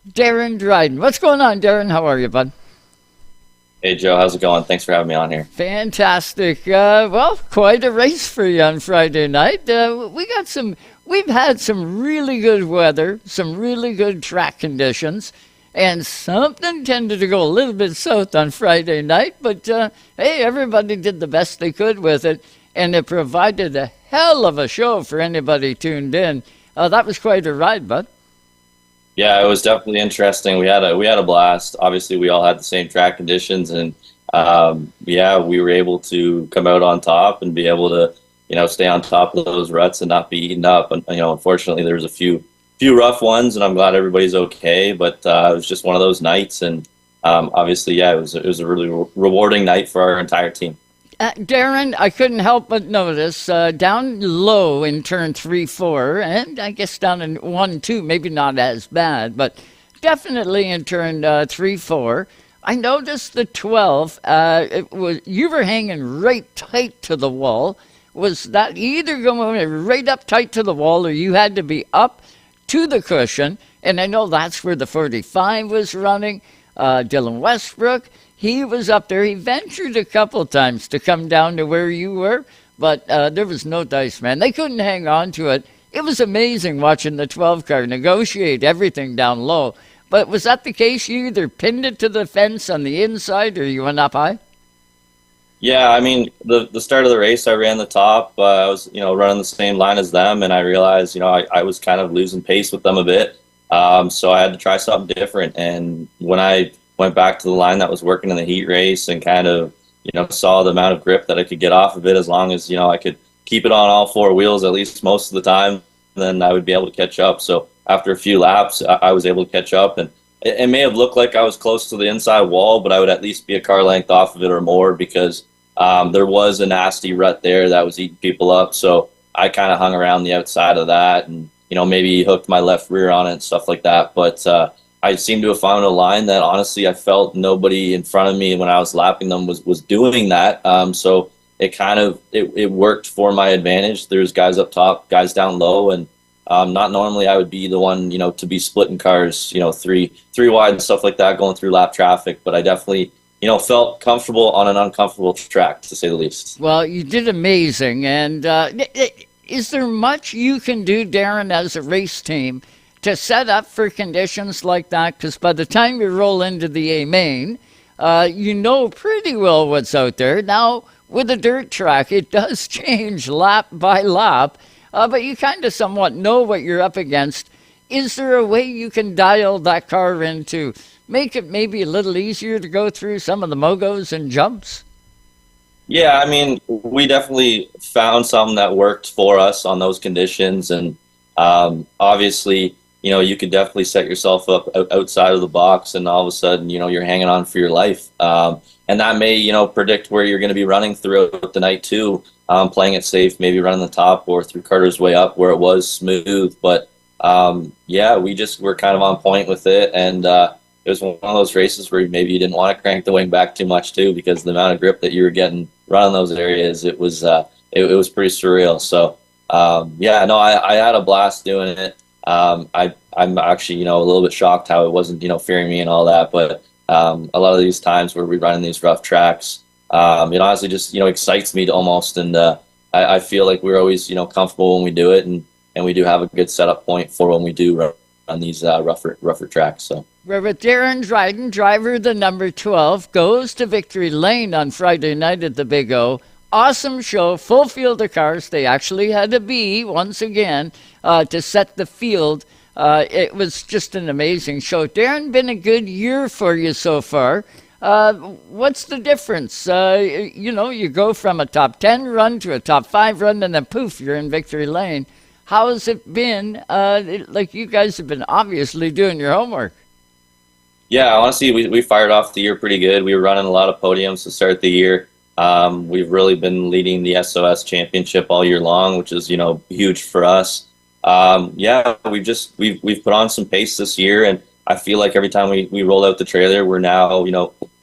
Darren Dryden. What's going on, Darren? How are you, bud? Hey Joe, how's it going? Thanks for having me on here. Fantastic. Well, quite a race for you on Friday night. We've had some really good weather, some really good track conditions, and something tended to go a little bit south on Friday night. But hey, everybody did the best they could with it, and it provided a hell of a show for anybody tuned in. That was quite a ride, bud. Yeah, it was definitely interesting. We had a blast. Obviously, we all had the same track conditions, and yeah, we were able to come out on top and be able to stay on top of those ruts and not be eaten up. And unfortunately, there was a few rough ones, and I'm glad everybody's okay. But it was just one of those nights, and obviously, yeah, it was a really rewarding night for our entire team. Darren, I couldn't help but notice down low in turn 3, 4, and I guess down in 1, 2, maybe not as bad, but definitely in turn 3, 4. I noticed the 12, you were hanging right tight to the wall. Was that either going right up tight to the wall or you had to be up to the cushion? And I know that's where the 45 was running. Dylan Westbrook, he was up there. He ventured a couple times to come down to where you were, but there was no dice, man. They couldn't hang on to it. It was amazing watching the 12 car negotiate everything down low. But was that the case? You either pinned it to the fence on the inside or you went up high? Yeah, I mean, the start of the race, I ran the top. I was, running the same line as them, and I realized, I was kind of losing pace with them a bit. So I had to try something different. And when I went back to the line that was working in the heat race and kind of, saw the amount of grip that I could get off of it, as long as, I could keep it on all four wheels at least most of the time, then I would be able to catch up. So after a few laps, I was able to catch up. And it may have looked like I was close to the inside wall, but I would at least be a car length off of it or more because there was a nasty rut there that was eating people up. So I kind of hung around the outside of that and, maybe hooked my left rear on it and stuff like that. But I seemed to have found a line that honestly I felt nobody in front of me when I was lapping them was doing that. So it kind of it worked for my advantage. There's guys up top, guys down low, and not normally I would be the one to be splitting cars, three wide and stuff like that going through lap traffic. But I definitely felt comfortable on an uncomfortable track to say the least. Well, you did amazing. And is there much you can do, Darren, as a race team to set up for conditions like that? Because by the time you roll into the A main, you know pretty well what's out there. Now, with a dirt track, it does change lap by lap, but you kind of somewhat know what you're up against. Is there a way you can dial that car in to make it maybe a little easier to go through some of the mogos and jumps? Yeah, I mean, we definitely found something that worked for us on those conditions, and obviously, you could definitely set yourself up outside of the box, and all of a sudden, you're hanging on for your life, and that may, predict where you're going to be running throughout the night too. Playing it safe, maybe running the top or through Carter's way up where it was smooth, but yeah, we just were kind of on point with it, and it was one of those races where maybe you didn't want to crank the wing back too much too, because the amount of grip that you were getting running those areas, it was pretty surreal. So yeah, no, I had a blast doing it. I'm actually a little bit shocked how it wasn't fearing me and all that, but a lot of these times where we run in these rough tracks, it honestly just excites me to almost, and I feel like we're always comfortable when we do it, and we do have a good setup point for when we do run these rougher tracks. So. We're with Darren Dryden, driver the number 12, goes to Victory Lane on Friday night at the Big O. Awesome show, full field of cars. They actually had a B once again to set the field. It was just an amazing show. Darren, been a good year for you so far. What's the difference? You go from a top 10 run to a top 5 run, and then poof, you're in Victory Lane. How has it been? Like you guys have been obviously doing your homework. Yeah, honestly, we fired off the year pretty good. We were running a lot of podiums to start the year. We've really been leading the SOS championship all year long, which is, huge for us. Yeah, we've put on some pace this year, and I feel like every time we roll out the trailer, we're now,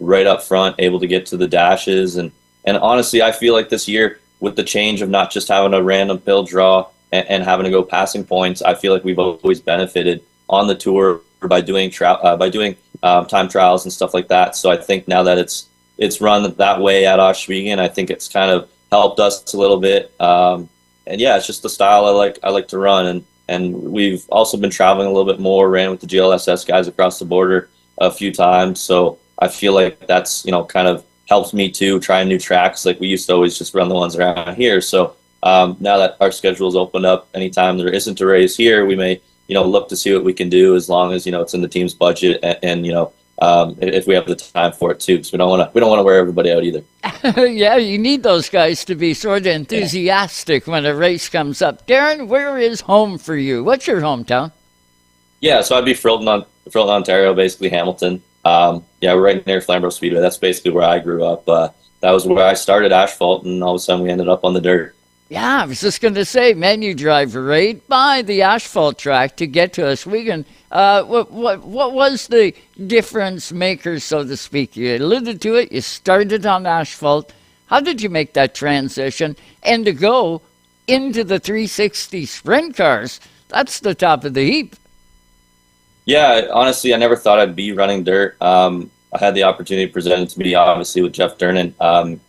right up front, able to get to the dashes. And honestly, I feel like this year, with the change of not just having a random pill draw and having to go passing points, I feel like we've always benefited on the tour by doing time trials and stuff like that. So I think now that it's run that way at Oswego, I think it's kind of helped us a little bit. And yeah, it's just the style I like to run, and we've also been traveling a little bit more. Ran with the GLSS guys across the border a few times, so I feel like that's kind of helps me too, trying new tracks. Like we used to always just run the ones around here. So now that our schedule's opened up, anytime there isn't a race here, we may look to see what we can do, as long as it's in the team's budget, and if we have the time for it too, because we don't want to wear everybody out either. Yeah, you need those guys to be sort of enthusiastic when a race comes up. Darren, where is home for you? What's your hometown? Yeah, so I'd be Fulton, Ontario, basically Hamilton. Yeah, we're right near Flamborough Speedway. That's basically where I grew up. That was where I started asphalt, and all of a sudden we ended up on the dirt. Yeah, I was just going to say, man, you drive right by the asphalt track to get to Oswego. What was the difference maker, so to speak? You alluded to it. You started on asphalt. How did you make that transition? And to go into the 360 sprint cars, that's the top of the heap. Yeah, honestly, I never thought I'd be running dirt. I had the opportunity presented to me, obviously, with Jeff Durnan.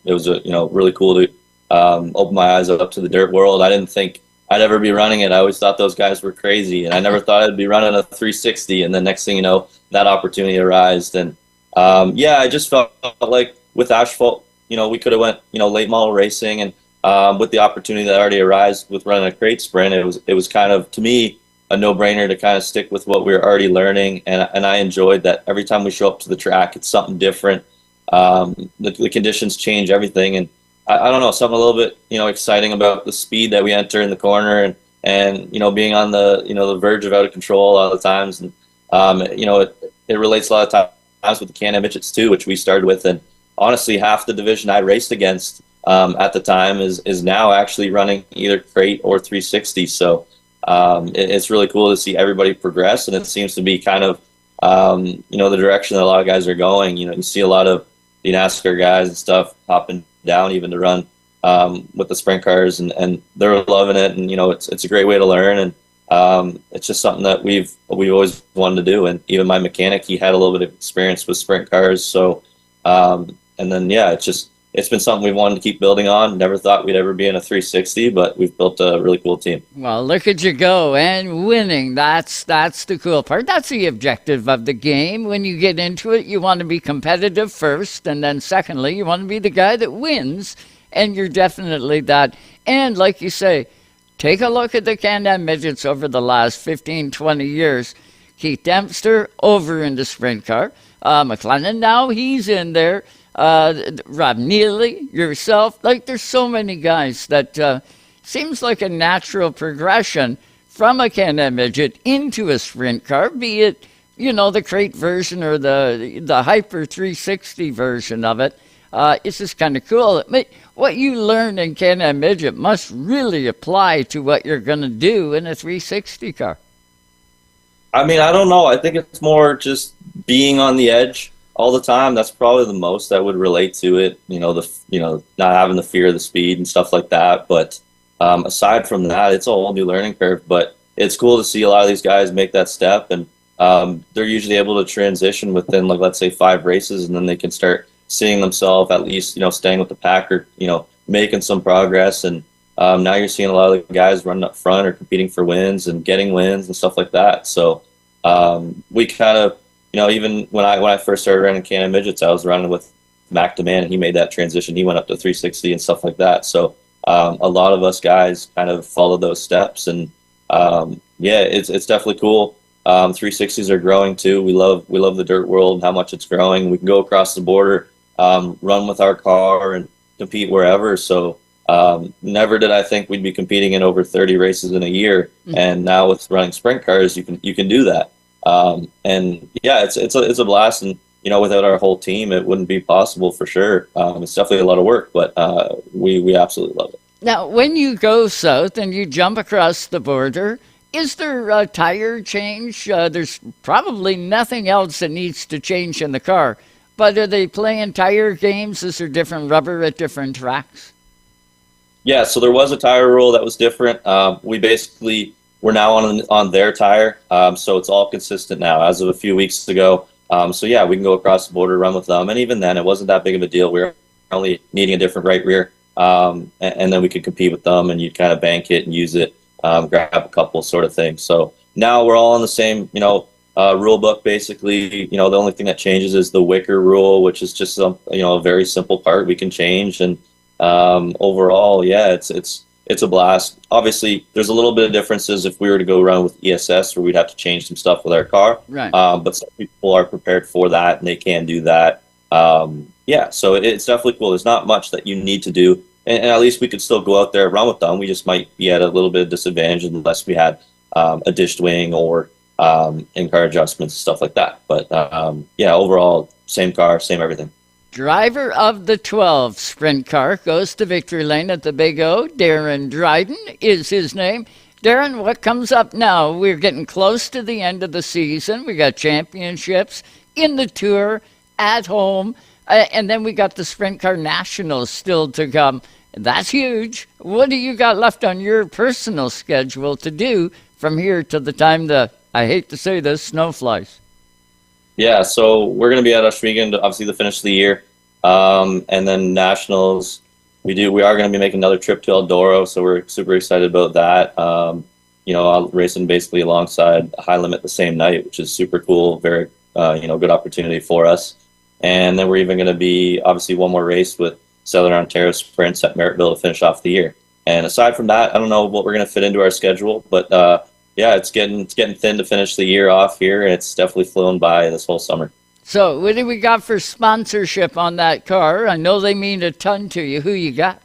It was really cool to open my eyes up to the dirt world. I didn't think I'd ever be running it. I always thought those guys were crazy, and I never thought I'd be running a 360. And then next thing you know, that opportunity arose. And yeah, I just felt like with asphalt, we could have went late model racing, and with the opportunity that already arose with running a crate sprint, it was kind of, to me, a no-brainer to kind of stick with what we were already learning. And I enjoyed that every time we show up to the track, it's something different. The conditions change everything, and I don't know, something a little bit exciting about the speed that we enter in the corner, and being on the verge of out of control a lot of the times. And it relates a lot of times with the Can-Am midgets too, which we started with. And honestly, half the division I raced against at the time is now actually running either crate or 360. So it's really cool to see everybody progress, and it seems to be kind of the direction that a lot of guys are going. You see a lot of the NASCAR guys and stuff hopping down even to run with the sprint cars, and they're loving it. And it's a great way to learn, and it's just something that we've always wanted to do. And even my mechanic, he had a little bit of experience with sprint cars. So and then yeah, it's been something we've wanted to keep building on. Never thought we'd ever be in a 360, but we've built a really cool team. Well, look at you go, and winning. That's the cool part. That's the objective of the game. When you get into it, you want to be competitive first, and then secondly, you want to be the guy that wins, and you're definitely that. And like you say, take a look at the Can-Am midgets over the last 15, 20 years. Keith Dempster over in the sprint car. McLennan now, he's in there. Rob Neely, yourself, like there's so many guys that seems like a natural progression from a Can-Am midget into a sprint car, be it, the crate version or the Hyper 360 version of it. It's just kind of cool. What you learn in Can-Am midget must really apply to what you're going to do in a 360 car. I mean, I don't know. I think it's more just being on the edge all the time. That's probably the most I would relate to it. Not having the fear of the speed and stuff like that. But aside from that, it's a whole new learning curve. But it's cool to see a lot of these guys make that step, and they're usually able to transition within, like, let's say 5 races, and then they can start seeing themselves at least staying with the pack, or making some progress. And now you're seeing a lot of the guys running up front or competing for wins and getting wins and stuff like that. So we kind of, even when I first started running Can-Am midgets, I was running with Mac DeMann, and he made that transition. He went up to 360 and stuff like that. So a lot of us guys kind of followed those steps, and yeah, it's definitely cool. 360s are growing too. We love the dirt world and how much it's growing. We can go across the border, run with our car, and compete wherever. So never did I think we'd be competing in over 30 races in a year, and now with running sprint cars, you can do that. And yeah, it's a blast, and without our whole team, it wouldn't be possible for sure. It's definitely a lot of work, but we absolutely love it. Now, when you go south and you jump across the border, is there a tire change? There's probably nothing else that needs to change in the car, but are they playing tire games? Is there different rubber at different tracks? Yeah, so there was a tire rule that was different. We basically we're now on their tire, so it's all consistent now as of a few weeks ago. So yeah, we can go across the border, run with them, and even then, it wasn't that big of a deal. We were only needing a different right rear, and then we could compete with them, and you'd kind of bank it and use it, grab a couple sort of things. So now we're all on the same, rule book basically. The only thing that changes is the wicker rule, which is just a very simple part we can change. And overall, yeah, it's a blast. Obviously, there's a little bit of differences if we were to go around with ESS, where we'd have to change some stuff with our car. Right. But some people are prepared for that, and they can do that. Yeah, so it's definitely cool. There's not much that you need to do, and at least we could still go out there and run with them. We just might be at a little bit of disadvantage unless we had a dished wing or in-car adjustments, stuff like that. But yeah, overall, same car, same everything. Driver of the 12 sprint car goes to victory lane at the Big O. Darren Dryden is his name. Darren, what comes up now? We're getting close to the end of the season. We got championships in the Tour, at home, and then we got the Sprint Car Nationals still to come. That's huge. What do you got left on your personal schedule to do from here to the time I hate to say this, snow flies? Yeah, so we're going to be at Oshwegan, obviously the finish of the year, and then Nationals. We are going to be making another trip to Eldora, so we're super excited about that. I'll racing basically alongside High Limit the same night, which is super cool. Very, good opportunity for us. And then we're even going to be obviously one more race with Southern Ontario Sprints at Merrittville to finish off the year. And aside from that, I don't know what we're going to fit into our schedule, but yeah, it's getting thin to finish the year off here, and it's definitely flown by this whole summer. So what do we got for sponsorship on that car? I know they mean a ton to you. Who you got?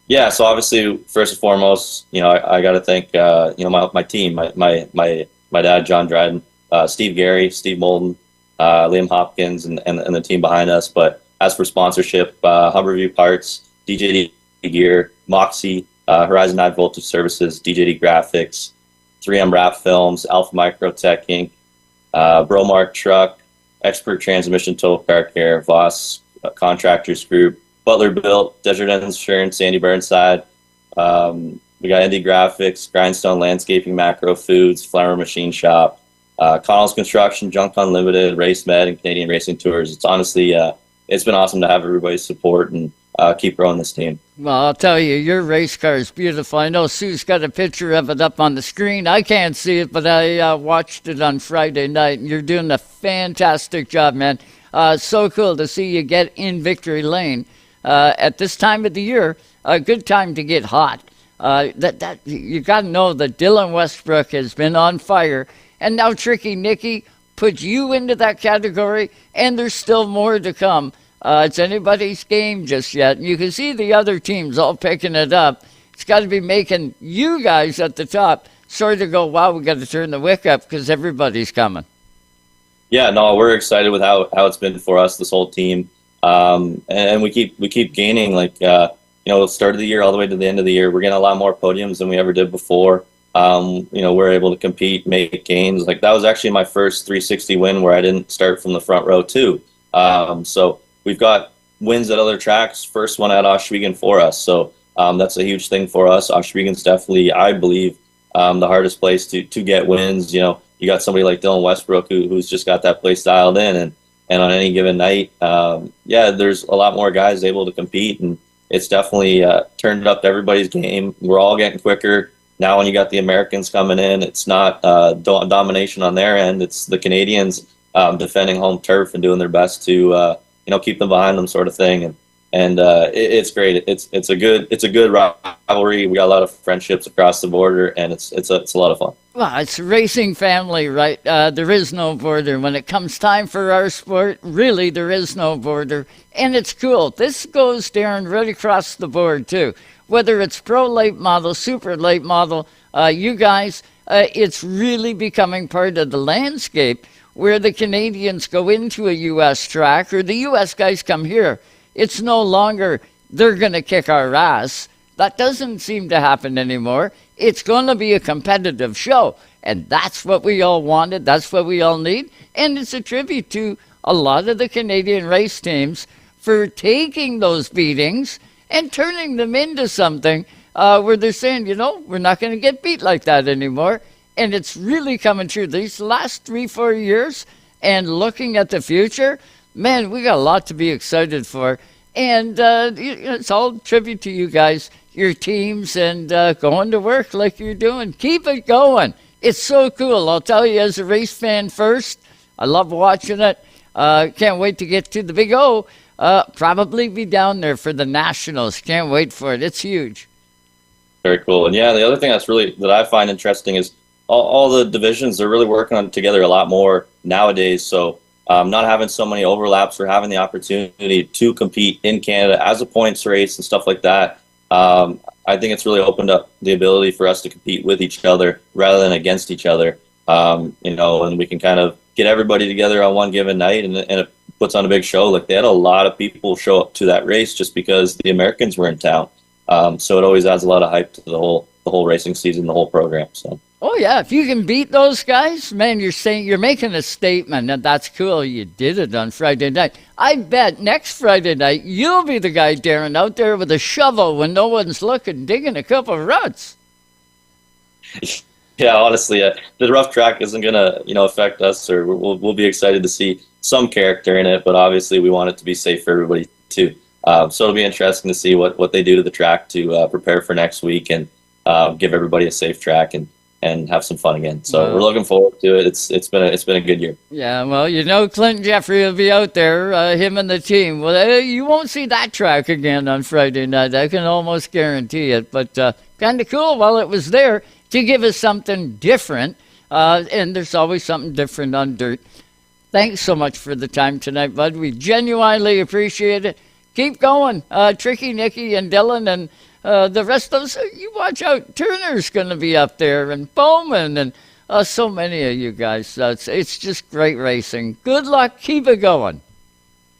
Yeah, so obviously, first and foremost, I got to thank my team, my dad, John Dryden, Steve Gary, Steve Molden, Liam Hopkins, and the team behind us. But as for sponsorship, Humberview Parts, DJD Gear, Moxie, Horizon 9 Voltage Services, DJD Graphics, 3M Wrap Films, Alpha Microtech Inc., Bromark Truck, Expert Transmission Total Car Care, Voss Contractors Group, Butler Built, Desert Insurance, Sandy Burnside. We got Indie Graphics, Grindstone Landscaping, Macro Foods, Flower Machine Shop, Connell's Construction, Junk Unlimited, Race Med, and Canadian Racing Tours. It's honestly, it's been awesome to have everybody's support and keep growing this team. Well, I'll tell you, your race car is beautiful. I know Sue's got a picture of it up on the screen. I can't see it, but I watched it on Friday night, and you're doing a fantastic job, man. So cool to see you get in victory lane at this time of the year. A good time to get hot. That you got to know that Dylan Westbrook has been on fire, and now Tricky Nicky put you into that category, and there's still more to come. It's anybody's game just yet. And you can see the other teams all picking it up. It's got to be making you guys at the top sort of go, wow, we got to turn the wick up because everybody's coming. Yeah, no, we're excited with how it's been for us, this whole team. And we keep gaining, start of the year all the way to the end of the year. We're getting a lot more podiums than we ever did before. We're able to compete, make gains. Like, that was actually my first 360 win where I didn't start from the front row too. So we've got wins at other tracks, first one at Oshwegan for us. So that's a huge thing for us. Oshwegan's definitely, I believe, the hardest place to get wins. You got somebody like Dylan Westbrook who's just got that place dialed in. And on any given night, there's a lot more guys able to compete. And it's definitely turned up to everybody's game. We're all getting quicker. Now when you got the Americans coming in, it's not domination on their end. It's the Canadians defending home turf and doing their best to keep them behind them, sort of thing. And it's great. It's a good rivalry. We got a lot of friendships across the border, and it's a lot of fun. Well, it's racing family, right? There is no border. When it comes time for our sport, really, there is no border. And it's cool. This goes, Darren, right across the board, too. Whether it's pro late model, super late model, you guys, it's really becoming part of the landscape where the Canadians go into a U.S. track or the U.S. guys come here. It's no longer they're going to kick our ass. That doesn't seem to happen anymore. It's going to be a competitive show. And that's what we all wanted. That's what we all need. And it's a tribute to a lot of the Canadian race teams for taking those beatings and turning them into something where they're saying, we're not going to get beat like that anymore. And it's really coming true. These last 3-4 years and looking at the future, man, we got a lot to be excited for. And it's all tribute to you guys, your teams, and going to work like you're doing. Keep it going. It's so cool. I'll tell you, as a race fan first, I love watching it. Can't wait to get to the Big O. Probably be down there for the Nationals. Can't wait for it. It's huge. Very cool. And yeah, the other thing that I find interesting is all the divisions are really working on together a lot more nowadays. So not having so many overlaps or having the opportunity to compete in Canada as a points race and stuff like that. I think it's really opened up the ability for us to compete with each other rather than against each other. And we can kind of get everybody together on one given night, and it puts on a big show. Like, they had a lot of people show up to that race just because the Americans were in town. So it always adds a lot of hype to the whole racing season, the whole program. So. Oh yeah, if you can beat those guys, man, you're making a statement, and that's cool. You did it on Friday night. I bet next Friday night you'll be the guy, Darren, out there with a shovel when no one's looking, digging a couple of ruts. Yeah, honestly, the rough track isn't gonna affect us, or we'll be excited to see some character in it. But obviously, we want it to be safe for everybody too. So it'll be interesting to see what they do to the track to prepare for next week and give everybody a safe track and have some fun again. So we're looking forward to it. It's been a good year. Yeah, well, Clint Jeffrey will be out there, him and the team. Well, you won't see that track again on Friday night. I can almost guarantee it. But kind of cool while it was there to give us something different. And there's always something different on dirt. Thanks so much for the time tonight, bud. We genuinely appreciate it. Keep going. Tricky, Nikki, and Dylan, and the rest of us, you watch out. Turner's going to be up there, and Bowman, and so many of you guys. It's just great racing. Good luck. Keep it going.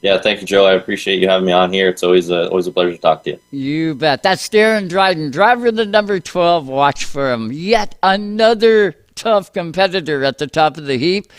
Yeah, thank you, Joe. I appreciate you having me on here. It's always a pleasure to talk to you. You bet. That's Darren Dryden, driver of the number 12. Watch for him. Yet another tough competitor at the top of the heap.